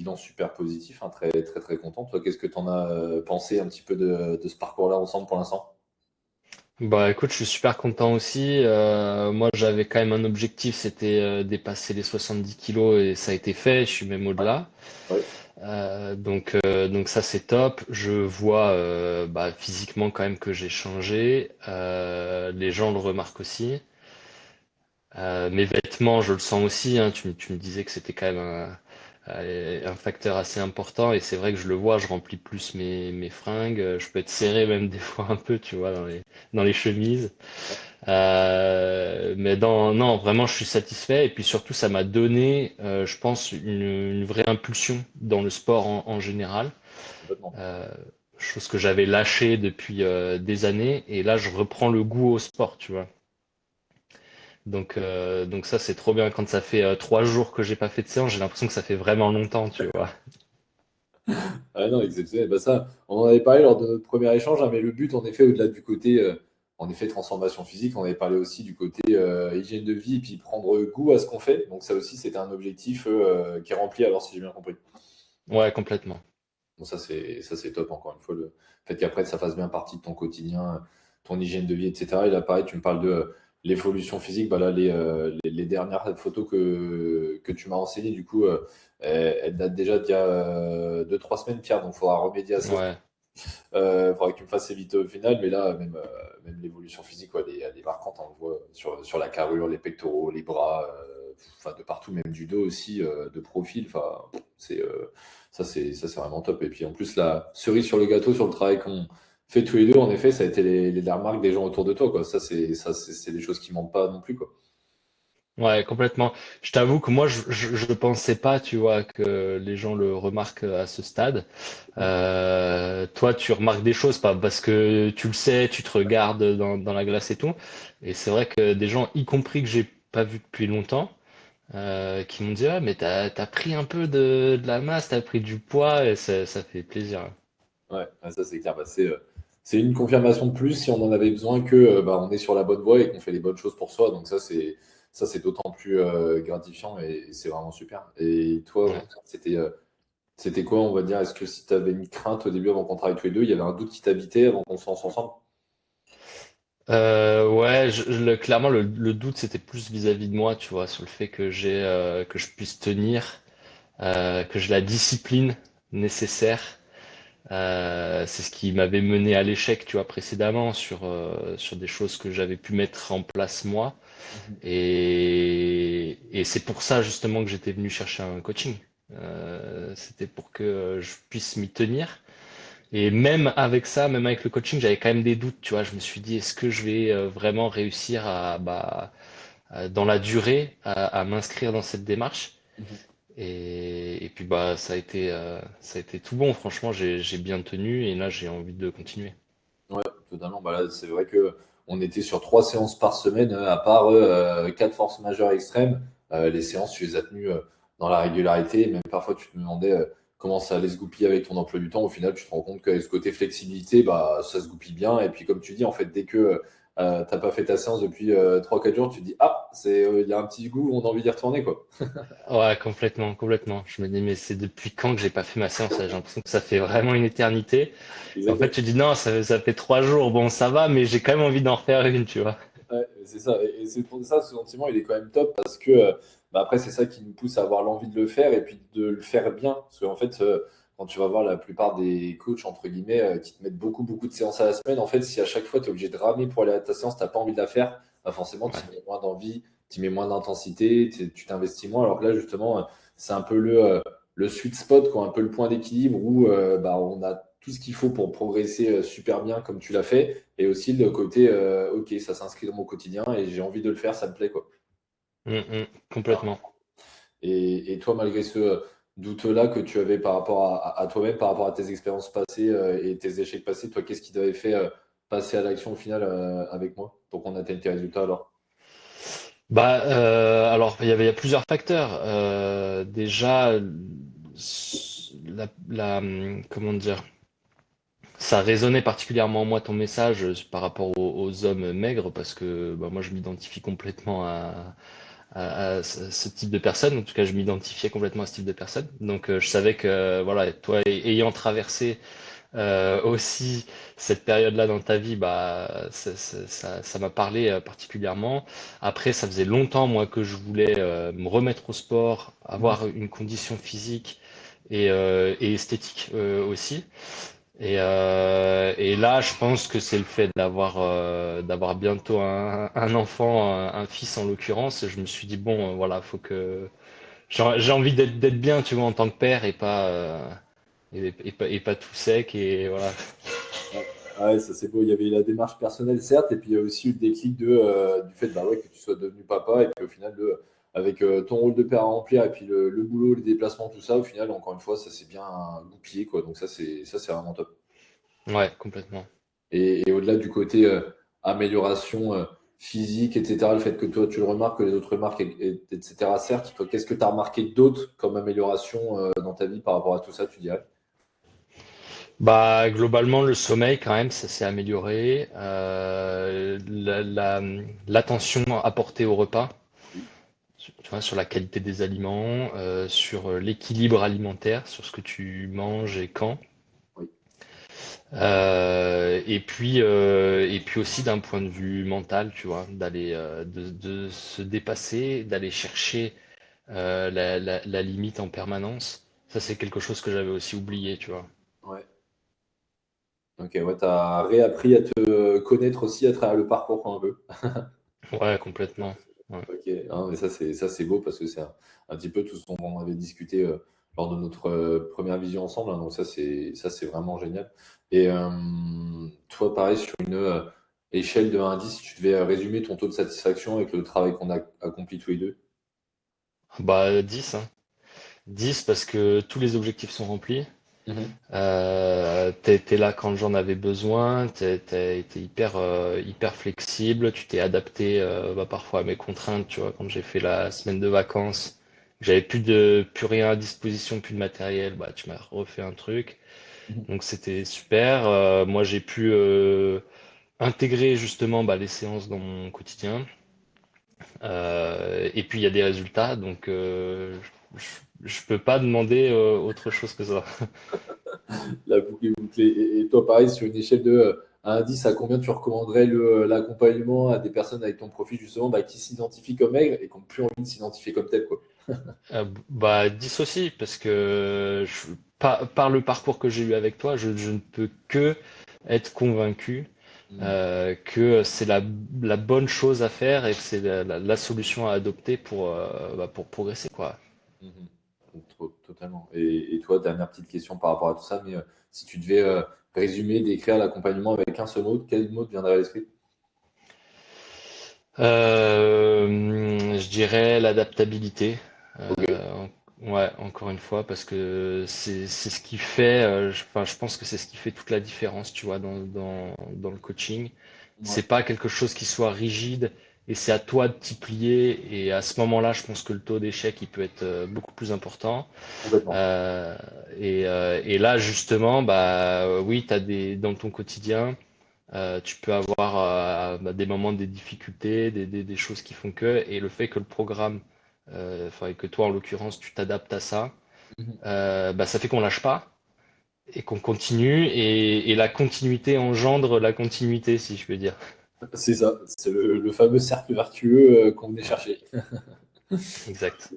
bilan super positif, hein, très, très, très content. Toi, qu'est-ce que tu en as pensé un petit peu de ce parcours-là ensemble pour l'instant? Bah écoute, je suis super content aussi. Moi, j'avais quand même un objectif, c'était dépasser les 70 kilos et ça a été fait. Je suis même Ouais, au-delà. ouais, Donc ça, c'est top. Je vois bah, physiquement quand même que j'ai changé. Les gens le remarquent aussi. Mes vêtements, je le sens aussi, hein. Tu me disais que c'était quand même un facteur assez important et c'est vrai que je le vois. Je remplis plus mes fringues. Je peux être serré même des fois un peu, tu vois, dans les chemises. Mais non, vraiment, je suis satisfait. Et puis surtout, ça m'a donné, je pense, une vraie impulsion dans le sport en général. complètement. Euh, Chose que j'avais lâchée depuis des années. Et là, je reprends le goût au sport, tu vois. Donc ça, c'est trop bien. Quand ça fait 3 jours que j'ai pas fait de séance, j'ai l'impression que ça fait vraiment longtemps, tu vois. Ah non, exceptionnel. Bah ça, on en avait parlé lors de notre premier échange, hein, mais le but, en effet, au-delà du côté, en effet, transformation physique, on avait parlé aussi du côté hygiène de vie et puis prendre goût à ce qu'on fait. Donc ça aussi, c'était un objectif qui est rempli, alors si j'ai bien compris. Ouais, complètement. Bon, ça, c'est top, encore une fois, le fait qu'après, ça fasse bien partie de ton quotidien, ton hygiène de vie, etc. Et là, pareil, tu me parles de l'évolution physique. Bah là, les dernières photos que tu m'as renseignées, du coup, elles datent déjà d'il y a 2-3 semaines, Pierre, donc il faudra remédier à ça. Ouais, Il faudra que tu me fasses éviter au final, mais là, même l'évolution physique, ouais, elle est marquante, hein, on le voit sur la carrure, les pectoraux, les bras, enfin, de partout, même du dos aussi, de profil. Enfin, c'est, ça, c'est vraiment top. Et puis en plus, la cerise sur le gâteau, sur le travail qu'on fait tous les deux, en effet, ça a été les remarques des gens autour de toi, quoi. Ça, c'est des choses qui mentent pas non plus, quoi. ouais, complètement. Je t'avoue que moi, je pensais pas, tu vois, que les gens le remarquent à ce stade. Toi, tu remarques des choses, pas parce que tu le sais, tu te regardes dans la glace et tout. Et c'est vrai que des gens, y compris que j'ai pas vu depuis longtemps, qui m'ont dit, ah, mais t'as pris un peu de la masse, t'as pris du poids, et ça fait plaisir. Ouais, ouais, ça c'est clair. Bah, c'est une confirmation de plus si on en avait besoin que bah, on est sur la bonne voie et qu'on fait les bonnes choses pour soi. Donc ça c'est d'autant plus gratifiant et c'est vraiment super. Et toi, Ouais. c'était quoi, on va dire? Est-ce que si tu avais une crainte au début avant qu'on travaille tous les deux, il y avait un doute qui t'habitait avant qu'on se lance ensemble? Ouais, clairement, le doute, c'était plus vis-à-vis de moi, tu vois, sur le fait que je puisse tenir, que j'ai la discipline nécessaire. C'est ce qui m'avait mené à l'échec, tu vois, précédemment, sur des choses que j'avais pu mettre en place moi. Mhm. Et c'est pour ça, justement, que j'étais venu chercher un coaching. C'était pour que je puisse m'y tenir. Et même avec ça, même avec le coaching, j'avais quand même des doutes, tu vois. Je me suis dit, est-ce que je vais vraiment réussir dans la durée, à m'inscrire dans cette démarche? Mhm. Et puis bah ça a été tout bon. Franchement, j'ai bien tenu et là j'ai envie de continuer. Ouais, totalement. Bah là, c'est vrai que on était sur 3 séances par semaine, à part 4 forces majeures extrêmes. Les séances, tu les as tenues dans la régularité. Même parfois, tu te demandais comment ça allait se goupiller avec ton emploi du temps. Au final, tu te rends compte qu'avec ce côté flexibilité, bah, ça se goupille bien. Et puis, comme tu dis, en fait, dès que t'as pas fait ta séance depuis 3-4 jours, tu te dis, ah, il y a un petit goût, on a envie d'y retourner, quoi. Ouais, complètement, complètement. Je me dis, mais c'est depuis quand que j'ai pas fait ma séance là. J'ai l'impression que ça fait vraiment une éternité. Et en fait, Exactement. tu dis, non, ça fait 3 jours. Bon, ça va, mais j'ai quand même envie d'en refaire une, tu vois. Ouais, c'est ça. Et c'est pour ça, ce sentiment, il est quand même top parce que bah, après, c'est ça qui nous pousse à avoir l'envie de le faire et puis de le faire bien. Parce qu'en fait, quand tu vas voir la plupart des coachs, entre guillemets, qui te mettent beaucoup, beaucoup de séances à la semaine, en fait, si à chaque fois, tu es obligé de ramer pour aller à ta séance, tu n'as pas envie de la faire, bah forcément, tu Ouais. y mets moins d'envie, tu y mets moins d'intensité, tu t'investis moins. Alors que là, justement, c'est un peu le sweet spot, quoi, un peu le point d'équilibre où bah, on a tout ce qu'il faut pour progresser super bien comme tu l'as fait. Et aussi le côté, ok, ça s'inscrit dans mon quotidien et j'ai envie de le faire, ça me plaît, quoi. Complètement. Et toi, malgré ce doute-là que tu avais par rapport à toi-même, par rapport à tes expériences passées et tes échecs passés, toi, qu'est-ce qui t'avait fait passer à l'action au final avec moi pour qu'on atteigne tes résultats alors? Bah, alors, il y a plusieurs facteurs. Déjà, comment dire, ça résonnait particulièrement en moi ton message par rapport aux hommes maigres parce que bah, moi je m'identifie complètement ce type de personne. En tout cas, je m'identifiais complètement à ce type de personne. Donc, je savais que, voilà, toi, ayant traversé aussi cette période-là dans ta vie, bah, ça m'a parlé particulièrement. Après, ça faisait longtemps, moi, que je voulais me remettre au sport, avoir une condition physique et esthétique aussi. Et là, je pense que c'est le fait d'avoir bientôt un enfant, un fils en l'occurrence. Je me suis dit, bon, voilà, faut que j'ai envie d'être bien, tu vois, en tant que père et pas et pas tout sec et voilà. Ouais, ouais, ça c'est beau. Il y avait la démarche personnelle, certes, et puis il y a aussi eu le déclic du fait bah, ouais, que tu sois devenu papa, et puis au final, avec ton rôle de père à remplir, et puis le boulot, les déplacements, tout ça, au final, encore une fois, ça s'est bien goupillé, quoi. Donc ça c'est vraiment top. Ouais, complètement. Et au-delà du côté amélioration physique, etc., le fait que toi tu le remarques, que les autres remarquent, etc., certes, toi, qu'est-ce que tu as remarqué d'autre comme amélioration dans ta vie par rapport à tout ça, tu dirais? Bah, globalement, le sommeil, quand même, ça s'est amélioré. L'attention apportée au repas, Oui, tu vois, sur la qualité des aliments, sur l'équilibre alimentaire, sur ce que tu manges et quand. oui. Et puis aussi d'un point de vue mental, tu vois, de se dépasser, d'aller chercher la limite en permanence. Ça, c'est quelque chose que j'avais aussi oublié, tu vois. Ouais. Ok, ouais, tu as réappris à te connaître aussi à travers le parcours un peu. Ouais, complètement. Ouais. Ok, hein, mais ça c'est beau parce que c'est un petit peu tout ce dont on avait discuté lors de notre première vision ensemble, hein, donc ça c'est vraiment génial. Et toi, pareil, sur une échelle de 1 à 10, si tu devais résumer ton taux de satisfaction avec le travail qu'on a accompli tous les deux. Bah, 10, hein. 10 parce que tous les objectifs sont remplis. Mhm. T'es là quand j'en avais besoin, t'as été hyper flexible, tu t'es adapté bah, parfois à mes contraintes, tu vois, quand j'ai fait la semaine de vacances, j'avais plus rien à disposition, plus de matériel, bah tu m'as refait un truc. Mhm. Donc c'était super. Moi j'ai pu intégrer justement bah, les séances dans mon quotidien. Et puis il y a des résultats, donc je peux pas demander autre chose que ça. La boucle est bouclée. Et toi, pareil, sur une échelle de 1 à 10, à combien tu recommanderais l'accompagnement à des personnes avec ton profil, justement, bah, qui s'identifient comme maigres et qui n'ont plus envie de s'identifier comme tel, quoi. Bah 10 aussi, parce que par le parcours que j'ai eu avec toi, je ne peux que être convaincu Mhm. que c'est la bonne chose à faire et que c'est la solution à adopter pour progresser, quoi. Mhm. Totalement. Et toi, dernière petite question par rapport à tout ça, mais si tu devais résumer, décrire l'accompagnement avec un seul mot, quel mot te viendrait à l'esprit? Je dirais l'adaptabilité. Ok. Ouais, encore une fois, parce que c'est ce qui fait, enfin, je pense que c'est ce qui fait toute la différence, tu vois, dans le coaching. Ouais, C'est pas quelque chose qui soit rigide et c'est à toi de t'y plier. Et à ce moment-là, je pense que le taux d'échec, il peut être beaucoup plus important. complètement. Euh, et là, justement, bah oui, dans ton quotidien. Tu peux avoir bah, des moments, des difficultés, des choses qui font que, et le fait que le programme, enfin, et que toi en l'occurrence, tu t'adaptes à ça, Mhm. bah, ça fait qu'on lâche pas et qu'on continue, et la continuité engendre la continuité, si je peux dire. C'est ça, c'est le fameux cercle vertueux qu'on venait Ouais, chercher. exact.